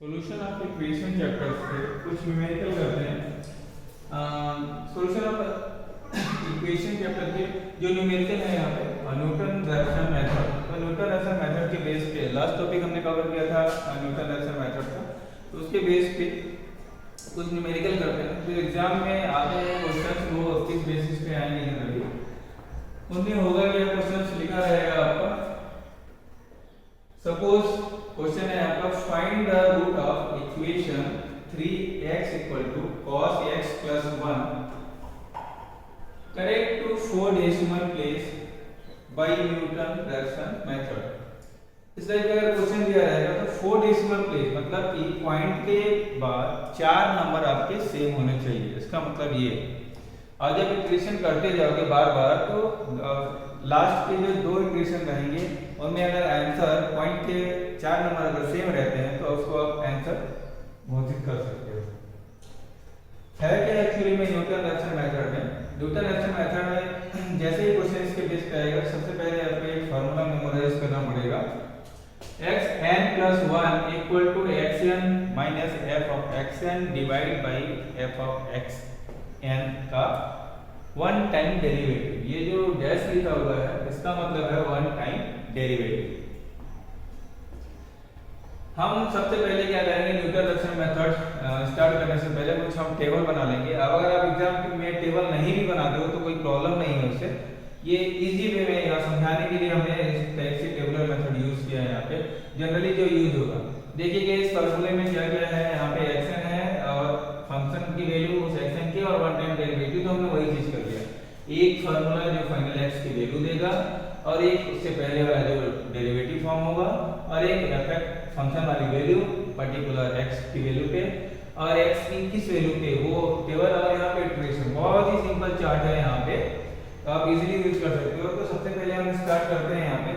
Solution of equation chapter से कुछ numerical करते हैं। सॉल्यूशन ऑफ इक्वेशन चैप्टर के जो न्यूमेरिकल है यहाँ पे न्यूटन रैप्सन मेथड। तो न्यूटन रैप्सन मेथड के बेस पे लास्ट टॉपिक हमने कवर किया था न्यूटन रैप्सन मेथड का, तो उसके बेस पे कुछ न्यूमेरिकल करते हैं। जो एग्जाम में आते हैं क्वेश्चन वो किस बेसिस पे आएंगे जनरली उनमें होगा कि क्वेश्चन लिखा रहेगा आपका। सपोज क्वेश्चन है आपका find the root of equation 3x = cos x + 1 correct to 4 decimal place by Newton Raphson method. इस टाइप का अगर क्वेश्चन दिया रहेगा तो 4 डेसिमल प्लेस मतलब कि पॉइंट के बाद 4 नंबर आपके सेम होने चाहिए। इसका मतलब ये और जब इक्वेशन करते जाओगे बार बार तो लास्ट के जो 2 इक्वेशन रहेंगे उनमें अगर आंसर पॉइंट के 4 नंबर अगर सेम रहते हैं तो उसको आप आंसर घोषित कर सकते हो। है क्या एक्चुअली में न्यूटन रैप्सन मेथड में? न्यूटन रैप्सन मेथड में जैसे ही क्वेश्चन इसके बेस पे आएगा सबसे पहले आपको एक फार्मूला मेमोराइज करना पड़ेगा। xn + 1 = xn - f of xn divide by f of xn का 1 टाइम डेरिवेटिव। ये जो डैश लिखा हुआ है इसका मतलब है 1 टाइम डेरिवेटिव। हम सबसे पहले क्या करेंगे न्यूटन रैप्सन मेथड स्टार्ट करने से पहले कुछ हम टेबल बना लेंगे। अब अगर आप एग्जाम में टेबल नहीं भी बनाते हो तो कोई प्रॉब्लम नहीं है उससे। ये इजी वे में यहाँ समझाने के लिए हमने इस टाइप से टेबुलर मेथड यूज किया है। यहाँ पे जनरली जो यूज होगा देखिए कि इस फार्मूले में क्या क्या है। यहाँ पे xn है और फंक्शन की वैल्यू उस xn की और 1 टाइम डेरिवेटिव, तो हमने वही चीज कर दिया। एक फार्मूला जो फाइनल x की वैल्यू देगा और एक उससे पहले वाला जो डेरिवेटिव फॉर्म होगा और एक इफेक्ट फंक्शन वाली वैल्यू पर्टिकुलर x की वैल्यू पे और x की किस वैल्यू पे वो टेबल। और यहाँ पे इटरेशन बहुत ही सिंपल चार्ट है यहाँ पे, तो आप इजीली यूज कर सकते हो। तो सबसे पहले हम स्टार्ट करते हैं। यहाँ पे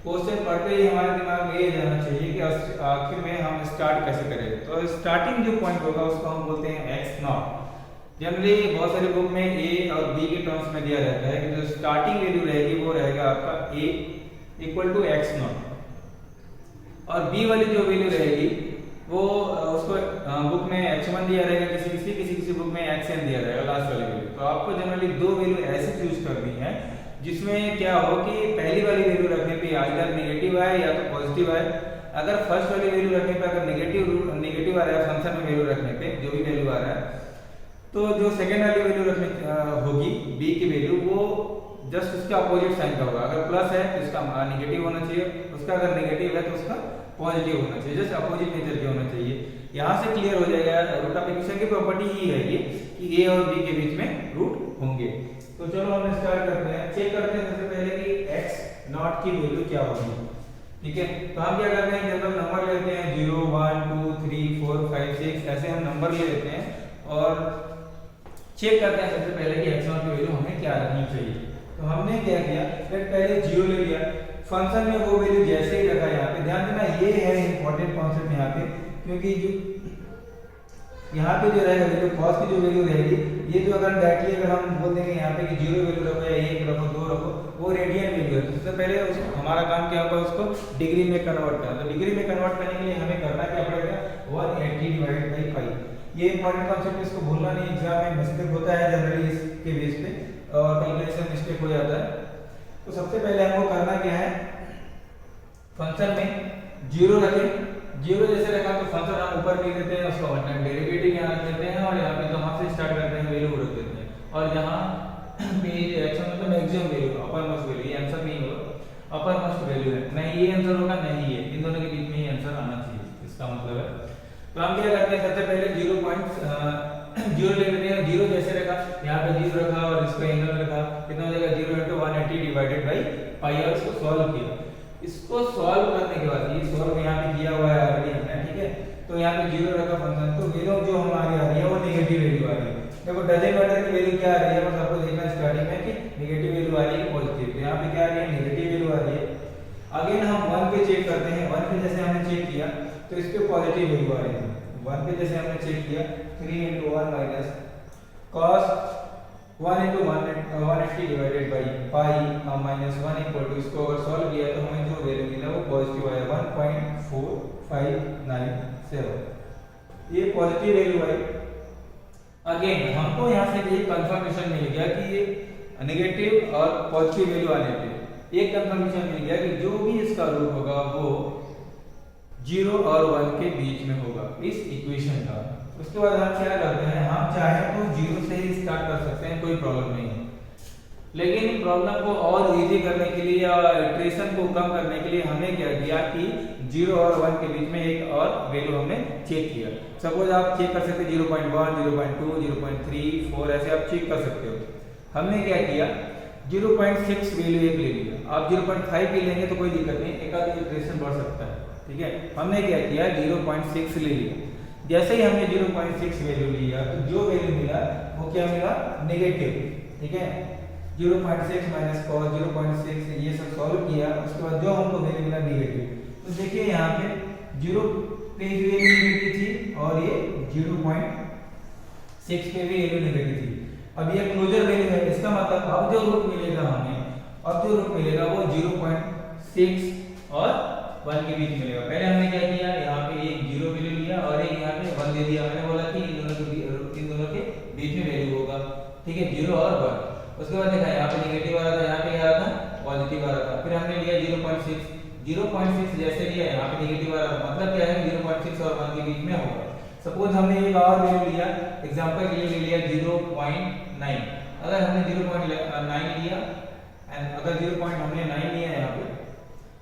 क्वेश्चन पढ़ते ही हमारे दिमाग में ये जाना चाहिए कि आखिर में हम स्टार्ट कैसे करें। तो स्टार्टिंग जो पॉइंट होगा उसको हम बोलते हैं x0। जनरली बहुत सारे बुक में a और b के टर्म्स में दिया रहता है कि जो स्टार्टिंग वैल्यू रहेगी वो रहेगा आपका a = x0 और b वाली जो वैल्यू रहेगी वो उसको बुक में x1 दिया रहेगा, किसी बुक में xn दिया रहेगा लास्ट वाली वैल्यू। तो आपको जनरली 2 वैल्यू ऐसे चूज करनी है जिसमें क्या हो कि पहली वाली वैल्यू रखने पे आइदर नेगेटिव आए या तो पॉजिटिव आए। अगर फर्स्ट वाली वैल्यू रखने पे अगर नेगेटिव आ रहा है फंक्शन में वैल्यू रखने पे जो भी वैल्यू आ रहा है तो जो सेकेंड वाली वैल्यू रखने होगी b की वैल्यू वो जस्ट उसका अपोजिट साइन का होगा। अगर प्लस है तो इसका नेगेटिव होना चाहिए, उसका अगर नेगेटिव है तो उसका पॉजिटिव होना चाहिए, जस्ट अपोजिट नेचर के होना चाहिए। यहाँ से क्लियर हो जाएगा रूट ऑफ इक्वेशन की प्रॉपर्टी ही है ये कि a और b के बीच में रूट होंगे। तो चलो हम स्टार्ट करते हैं, चेक करते हैं सबसे पहले कि x0 की वैल्यू क्या होगी। ठीक है, तो हम क्या करते हैं जनरल नंबर लेते हैं 0 1 2 3 4 5 6 ऐसे हम नंबर ले लेते हैं और चेक करते हैं सबसे पहले कि x0 की वैल्यू हमें क्या रखनी चाहिए। तो हमने क्या किया पहले 0 ले लिया, फंक्शन में वो वैल्यू जैसे ही रखा। यहाँ पे ध्यान देना ये है इंपॉर्टेंट कॉन्सेप्ट यहाँ पे, क्योंकि जो यहाँ पे जो रहेगा वैल्यू cos की जो वैल्यू रहेगी ये जो अगर डायरेक्टली अगर हम बोल देंगे यहाँ पे कि 0 वैल्यू रखो या 1 रखो 2 रखो वो रेडियन वैल्यू है। तो सबसे पहले हमारा काम क्या होगा उसको डिग्री में कन्वर्ट करना। तो डिग्री में कन्वर्ट करने के लिए हमें करना क्या पड़ेगा 180/π। ये इंपॉर्टेंट कॉन्सेप्ट, इसको भूलना नहीं, एग्जाम में मिस्टेक होता है जनरली इसके बेस पे और कैलकुलेशन मिस्टेक हो जाता है। तो सबसे पहले हमको करना क्या है फंक्शन में 0 रखें, 0 जैसे रखा तो फंक्शन हम ऊपर लिख देते हैं, उसका 1 टाइम डेरिवेटिव यहाँ रख देते हैं और यहाँ पे तो हम से स्टार्ट करते हैं वैल्यू रख देते हैं और यहाँ पे एक्शन मतलब maximum value upper most value, ये आंसर नहीं होगा अपर मोस्ट वैल्यू है, नहीं ये आंसर होगा नहीं ये, इन दोनों के बीच में ही आंसर आना चाहिए इसका मतलब है। तो हम क्या करते हैं सबसे पहले 0 ले लेते हैं। 0 जैसे रखा यहाँ पे 0 रखा और इसको एंगल रखा, कितना हो जाएगा 0 × 180/π और इसको सॉल्व किया। इसको सॉल्व करने के बाद ये सॉल्व यहाँ पे किया हुआ है ऑलरेडी हमने, ठीक है। तो यहाँ पे 0 रखा फंक्शन तो वैल्यू जो हमारी आ रही है वो नेगेटिव वैल्यू आ रही है। देखो डजंट मैटर की वैल्यू क्या आ रही है, बस आपको देखना है स्टार्टिंग में कि नेगेटिव वैल्यू आ रही है पॉजिटिव। तो यहाँ पे क्या आ रही है नेगेटिव वैल्यू आ रही है। अगेन हम 1 पे चेक करते हैं, 1 पे जैसे हमने चेक किया तो इस पे पॉजिटिव वैल्यू आ रही है। 1 पे जैसे हमने चेक किया 3 × 1 - cos 1 × 180/π -1 इसको अगर सॉल्व किया तो हमें जो वैल्यू मिला वो पॉजिटिव आया 1.4596। 7 ये पॉजिटिव वैल्यू आई। अगेन हमको यहाँ से ये कंफर्मेशन मिल गया कि ये नेगेटिव और पॉजिटिव वैल्यू आने पे एक कंफर्मेशन मिल गया कि जो भी इसका रूट होगा वो 0 और 1 के बीच में होगा इस इक्वेशन का। उसके बाद हम क्या करते हैं, हम चाहे तो 0 से ही स्टार्ट कर सकते हैं, कोई प्रॉब्लम नहीं है। लेकिन प्रॉब्लम को और इजी करने के लिए या इटरेशन को कम करने के लिए हमने क्या किया कि 0 और 1 के बीच में एक और वैल्यू हमने चेक किया। सपोज आप चेक कर सकते हैं 0.1, 0.2, 0.3, 4 ऐसे आप चेक कर सकते हो। हमने क्या किया 0.6 वैल्यू एक ले लिया। आप 0.5 भी लेंगे तो कोई दिक्कत नहीं, एक आध इटरेशन बढ़ सकता है, ठीक है। हमने क्या किया 0.6 ले लिया। जैसे ही हमने 0.6 वैल्यू लिया तो जो वैल्यू मिला वो क्या मिला नेगेटिव, ठीक है। 0.6 माइनस cos 0.6 ये सब सॉल्व किया। उसके बाद जो हमको वैल्यू मिला नेगेटिव। तो देखिए यहाँ पे 0 पे भी वैल्यू नेगेटिव थी और ये 0.6 पे भी वैल्यू नेगेटिव थी। अब ये क्लोजर वैल्यू है, इसका मतलब अब जो रूट मिलेगा हमें, अब जो रूट मिलेगा वो 0.6 और 1 के बीच मिलेगा। पहले हमने क्या किया यहाँ पे एक 0 वैल्यू लिया और एक यहाँ पे 1 दे दिया। मैंने बोला कि इन दोनों के बीच में वैल्यू होगा, ठीक है, 0 और 1। उसके बाद देखा यहाँ पे नेगेटिव आ रहा था, यहाँ पे क्या आ रहा था पॉजिटिव आ रहा था। फिर हमने लिया 0.6 जैसे लिया यहाँ पे नेगेटिव आ रहा था, मतलब क्या है 0.6 और 1 के बीच में होगा। सपोज हमने एक और वैल्यू लिया, एग्जांपल के लिए ले लिया 0.9। अगर हमने 0.9 लिया एंड अगर 0.9 लिया यहाँ पे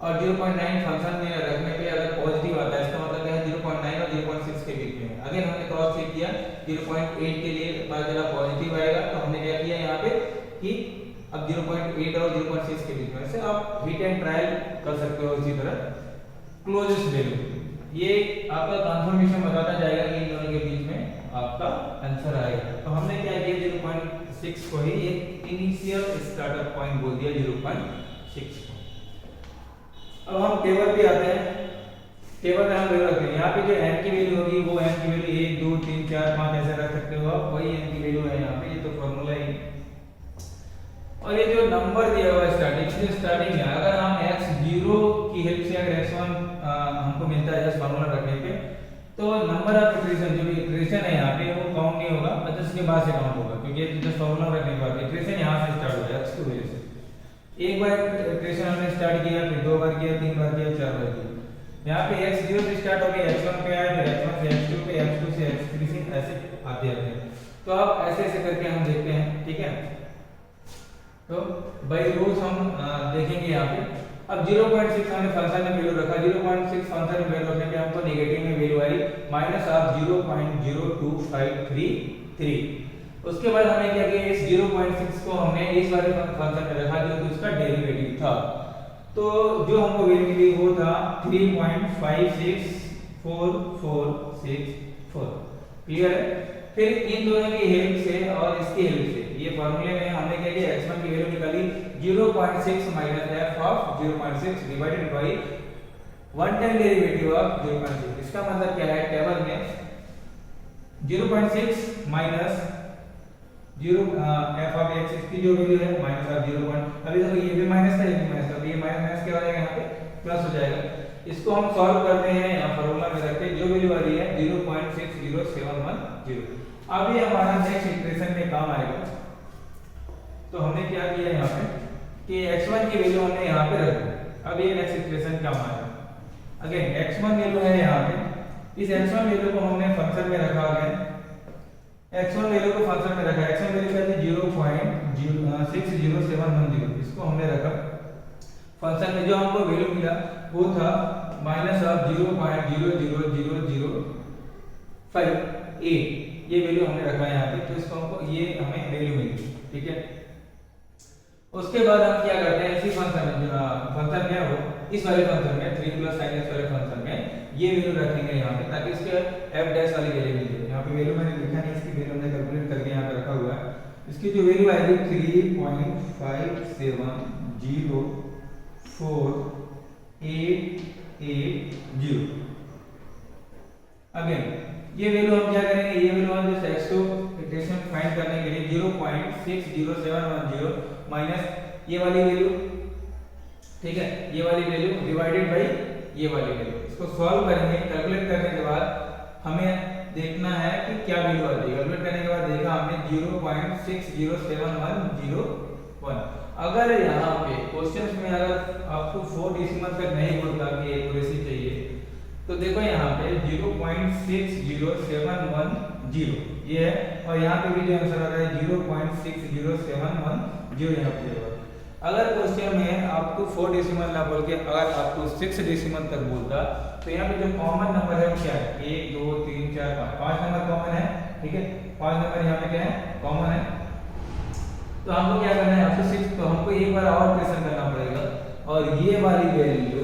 और 0.9 फंक्शन में रखने पे अगर पॉजिटिव आता है, इसका मतलब क्या है 0.9 और 0.6 के बीच में है। अगेन हमने क्रॉस चेक किया 0.8 के लिए पता चला पॉजिटिव आएगा, तो हमने क्या किया यहाँ पे कि अब 0.8 और 0.6 के बीच में से आप हिट एंड ट्रायल कर सकते हो। इसी तरह क्लोजेस्ट वैल्यू ये आपका कंफर्मेशन बताता जाएगा कि इन दोनों के बीच में आपका आंसर आएगा। तो हमने क्या किया 0.6 को ही एक इनिशियल स्टार्टर पॉइंट बोल दिया 0.6। अब हम टेबल पे आते हैं। टेबल में हम वैल्यू रखते हैं। यहाँ पे जो n की वैल्यू होगी वो n की वैल्यू 1 2 3 4 5 ऐसे रख सकते हो आप, वही n की वैल्यू है यहाँ पे, ये तो फॉर्मूला है। और ये जो नंबर दिया हुआ है स्टार्टिंग है, अगर हम x0 की हेल्प से अगर x1 हमको मिलता है जस्ट फॉर्मूला रखने पे, तो नंबर ऑफ इटरेशन जो भी इटरेशन है यहाँ पे वो काउंट नहीं होगा, बस उसके बाद से काउंट होगा, क्योंकि जस्ट फॉर्मूला रखने के बाद इटरेशन यहाँ से स्टार्ट हो जाएगा x की वजह से। एक बार इटरेशन हमने स्टार्ट किया, फिर 2 बार किया, 3 बार किया, 4 बार किया। यहाँ पे x0 से स्टार्ट हो गया, x1 पे आया, फिर x1 से x2 पे, x2 से x3 से ऐसे आते हैं। तो अब ऐसे ऐसे करके हम देखते हैं, ठीक है। तो बाय रूल्स हम देखेंगे यहाँ पे। अब 0.6 हमने फंक्शन में वैल्यू रखा, 0.6 फंक्शन में वैल्यू रखने पे हमको नेगेटिव में वैल्यू आई माइनस ऑफ 0.02533। उसके बाद हमने क्या किया इस 0.6 को हमने इस वाले फंक्शन में रखा जो कि उसका डेरिवेटिव था। तो जो हमको वैल्यू मिली वो था 3.56446 क्लियर है। फिर इन दोनों की हेल्प से और इसकी हेल्प से ये फार्मूले में हमने क्या किया x1 की वैल्यू निकाली 0.6 minus f of 0.6 divided by 1 time derivative of 0.6। इसका मतलब क्या है टेबल में 0.6 माइनस 0 f ऑफ x की जो वैल्यू है माइनस ऑफ 0. अभी देखो ये भी माइनस था, ये भी माइनस था, तो ये माइनस क्या हो जाएगा यहाँ पे प्लस हो जाएगा। इसको हम सॉल्व करते हैं यहाँ फार्मूला में रख के, जो वैल्यू आ रही है 0.60710। अभी हमारा नेक्स्ट इक्वेशन में काम आएगा। तो हमने क्या किया यहाँ पे कि x1 की वैल्यू हमने यहाँ पे रख दी। अब ये नेक्स्ट इक्वेशन काम आएगा। अगेन x1 वैल्यू है यहाँ पे, इस x1 वैल्यू को हमने फंक्शन में रखा है, x1 वैल्यू को फंक्शन में रखा। x1 वैल्यू क्या थी 0.60710, इसको हमने रखा फंक्शन में। जो हमको वैल्यू मिला वो था माइनस ऑफ 0.00005 ये वैल्यू हमने रखा है यहाँ पे। तो इसको हमको ये हमें वैल्यू मिली, ठीक है। उसके बाद हम क्या करते हैं इसी फंक्शन में फंक्शन में वो इस वाले फंक्शन में 3 + sin x वाले फंक्शन में ये वैल्यू रखेंगे यहाँ पे, ताकि इसके f डैश वाली वैल्यू मिल जाए। यहाँ पे वैल्यू मैंने लिखा नहीं, इसकी वैल्यू हमने कैलकुलेट करके यहाँ पे रखा हुआ है। इसकी जो वैल्यू आएगी 3.5704880। अगेन ये वैल्यू हम क्या करेंगे, ये वैल्यू हम जैसे x2 इक्वेशन फाइंड करने के लिए 0.60710 माइनस ये वाली वैल्यू, ठीक है, ये वाली वैल्यू डिवाइडेड बाय ये वाली वैल्यू, इसको सॉल्व करेंगे। कैलकुलेट करने के बाद देखना है कि क्या वैल्यू आती है। कैलकुलेट करने के बाद देखा हमने 0.607101। अगर यहाँ पे क्वेश्चंस में अगर आपको 4 डेसिमल तक नहीं बोलता कि एक्यूरेसी चाहिए, तो देखो यहाँ पे 0.60710 ये है, और यहाँ पे भी जो आंसर आ रहा है 0.60710 यहाँ पे होगा। अगर क्वेश्चन में आपको 4 डेसिमल ना बोल के अगर आपको 6 डेसिमल तक बोलता, तो यहाँ पे जो कॉमन नंबर है वो क्या है, 1 2 3 4 5 नंबर कॉमन है, ठीक है, 5 नंबर यहाँ पे क्या है, कॉमन है। तो हमको क्या करना है, आपको 6, तो हमको एक बार और ऑपरेशन करना पड़ेगा, और ये वाली वैल्यू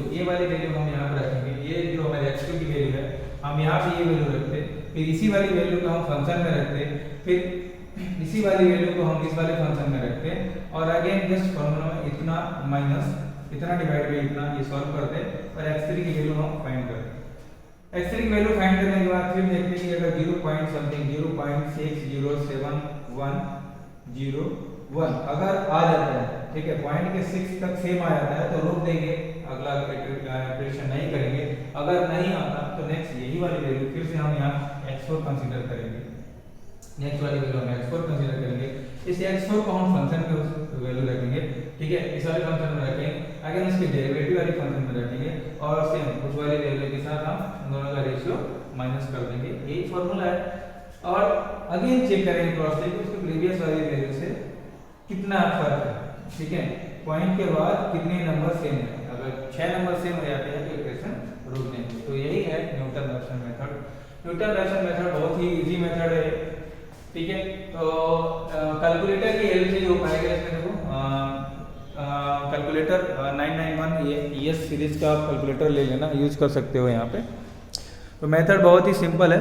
हम यहाँ पर रखेंगे। ये जो हमारे x2 की वैल्यू है हम यहाँ पे ये वैल्यू रखते, फिर इसी वाली वैल्यू को हम फंक्शन में रखते, फिर इसी वाली वैल्यू को हम इस वाले फंक्शन में रखते, और अगेन जस्ट फॉर्मूला में इतना माइनस इतना डिवाइड बाई इतना ये सॉल्व करते, और x3 की वैल्यू हम फाइंड करते। x3 की वैल्यू फाइंड करने के बाद फिर देखते हैं कि अगर 0.0671001 अगर आ जाता है, ठीक है, पॉइंट के 6 तक सेम आ जाता है तो रोक देंगे, अगला ऑपरेशन नहीं करेंगे। अगर नहीं आता तो नेक्स्ट यही वाली वैल्यू फिर से हम यहाँ x4 कंसीडर करेंगे, नेक्स्ट वाली वैल्यू हम x4 कंसीडर करेंगे। इस x4 को हम फंक्शन में वैल्यू रखेंगे, ठीक है, इस वाले फंक्शन में रखेंगे, अगेन उसके डेरिवेटिव वाले फंक्शन में रखेंगे, और सेम उस वाली वैल्यू के साथ हम दोनों का रेशियो माइनस कर देंगे। यही फॉर्मूला है, और अगेन चेक करेंगे क्रॉस चेक उसके प्रीवियस वाली वैल्यू से कितना फर्क है, ठीक है, पॉइंट के बाद कितने नंबर सेम है। अगर 6 नंबर सेम हो जाते हैं तो इक्वेशन रोक देंगे। तो यही है Newton Raphson method. Newton Raphson method बहुत ही इजी मेथड है, ठीक है। तो कैलकुलेटर की हेल्प से जो पाएगा इसमें देखो, कैलकुलेटर 991 ये ES सीरीज का आप कैलकुलेटर ले लेना, यूज कर सकते हो यहाँ पे। तो मेथड बहुत ही सिंपल है।